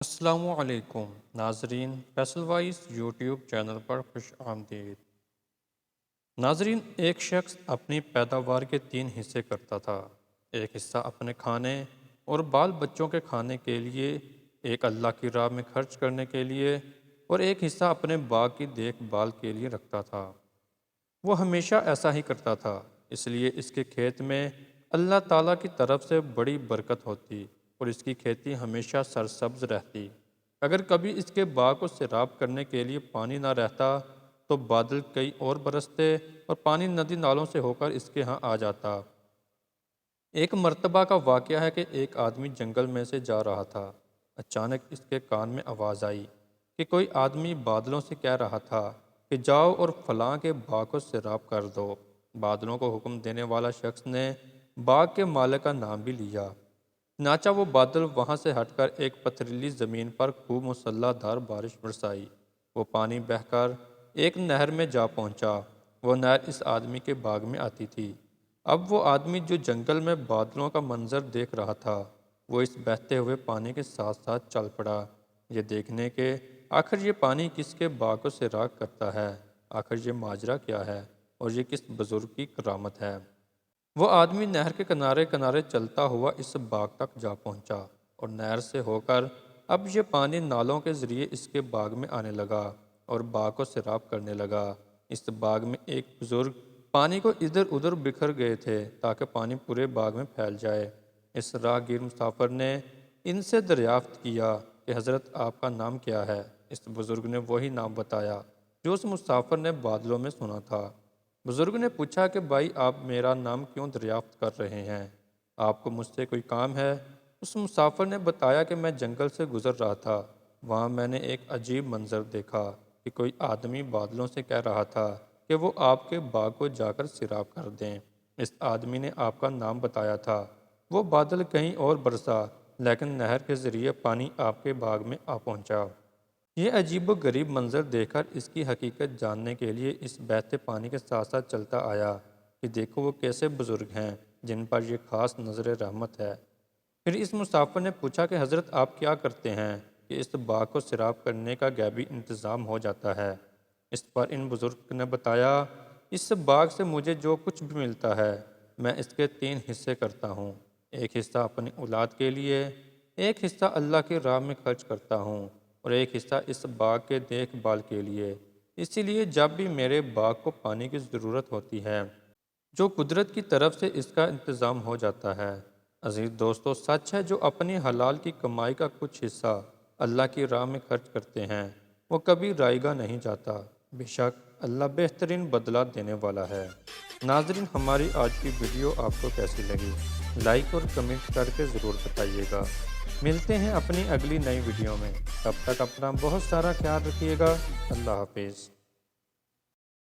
السلام علیکم ناظرین، فیصل وائس یوٹیوب چینل پر خوش آمدید۔ ناظرین، ایک شخص اپنی پیداوار کے 3 حصے کرتا تھا۔ ایک حصہ اپنے کھانے اور بال بچوں کے کھانے کے لیے، ایک اللہ کی راہ میں خرچ کرنے کے لیے، اور ایک حصہ اپنے باغ کی دیکھ بھال کے لیے رکھتا تھا۔ وہ ہمیشہ ایسا ہی کرتا تھا، اس لیے اس کے کھیت میں اللہ تعالیٰ کی طرف سے بڑی برکت ہوتی اور اس کی کھیتی ہمیشہ سرسبز رہتی۔ اگر کبھی اس کے باغ کو سیراب کرنے کے لیے پانی نہ رہتا تو بادل کئی اور برستے اور پانی ندی نالوں سے ہو کر اس کے ہاں آ جاتا۔ ایک مرتبہ کا واقعہ ہے کہ ایک آدمی جنگل میں سے جا رہا تھا۔ اچانک اس کے کان میں آواز آئی کہ کوئی آدمی بادلوں سے کہہ رہا تھا کہ جاؤ اور فلاں کے باغ کو سیراب کر دو۔ بادلوں کو حکم دینے والا شخص نے باغ کے مالک کا نام بھی لیا۔ چنانچہ وہ بادل وہاں سے ہٹ کر ایک پتھریلی زمین پر خوب مسلح دھار بارش برسائی۔ وہ پانی بہہ کر ایک نہر میں جا پہنچا۔ وہ نہر اس آدمی کے باغ میں آتی تھی۔ اب وہ آدمی جو جنگل میں بادلوں کا منظر دیکھ رہا تھا، وہ اس بہتے ہوئے پانی کے ساتھ ساتھ چل پڑا، یہ دیکھنے کے آخر یہ پانی کس کے باغ کو سیراب کرتا ہے، آخر یہ ماجرا کیا ہے اور یہ کس بزرگ کی کرامت ہے۔ وہ آدمی نہر کے کنارے کنارے چلتا ہوا اس باغ تک جا پہنچا اور نہر سے ہو کر اب یہ پانی نالوں کے ذریعے اس کے باغ میں آنے لگا اور باغ کو سیراب کرنے لگا۔ اس باغ میں ایک بزرگ پانی کو ادھر ادھر بکھر گئے تھے تاکہ پانی پورے باغ میں پھیل جائے۔ اس راہگیر مسافر نے ان سے دریافت کیا کہ حضرت آپ کا نام کیا ہے؟ اس بزرگ نے وہی نام بتایا جو اس مسافر نے بادلوں میں سنا تھا۔ بزرگ نے پوچھا کہ بھائی، آپ میرا نام کیوں دریافت کر رہے ہیں؟ آپ کو مجھ سے کوئی کام ہے؟ اس مسافر نے بتایا کہ میں جنگل سے گزر رہا تھا، وہاں میں نے ایک عجیب منظر دیکھا کہ کوئی آدمی بادلوں سے کہہ رہا تھا کہ وہ آپ کے باغ کو جا کر سیراب کر دیں۔ اس آدمی نے آپ کا نام بتایا تھا۔ وہ بادل کہیں اور برسا لیکن نہر کے ذریعے پانی آپ کے باغ میں آ پہنچا۔ یہ عجیب و غریب منظر دیکھ کر اس کی حقیقت جاننے کے لیے اس بہتے پانی کے ساتھ ساتھ چلتا آیا کہ دیکھو وہ کیسے بزرگ ہیں جن پر یہ خاص نظر رحمت ہے۔ پھر اس مسافر نے پوچھا کہ حضرت آپ کیا کرتے ہیں کہ اس باغ کو سیراب کرنے کا غیبی انتظام ہو جاتا ہے؟ اس پر ان بزرگ نے بتایا، اس باغ سے مجھے جو کچھ بھی ملتا ہے میں اس کے 3 حصے کرتا ہوں۔ ایک حصہ اپنی اولاد کے لیے، ایک حصہ اللہ کی راہ میں خرچ کرتا ہوں اور ایک حصہ اس باغ کے دیکھ بھال کے لیے۔ اسی لیے جب بھی میرے باغ کو پانی کی ضرورت ہوتی ہے، جو قدرت کی طرف سے اس کا انتظام ہو جاتا ہے۔ عزیز دوستو، سچ ہے جو اپنی حلال کی کمائی کا کچھ حصہ اللہ کی راہ میں خرچ کرتے ہیں وہ کبھی رائیگاں نہیں جاتا، بے شک اللہ بہترین بدلہ دینے والا ہے۔ ناظرین، ہماری آج کی ویڈیو آپ کو کیسی لگی؟ لائک اور کمنٹ کر کے ضرور بتائیے گا۔ ملتے ہیں اپنی اگلی نئی ویڈیو میں، تب تک اپنا بہت سارا خیال رکھیے گا۔ اللہ حافظ۔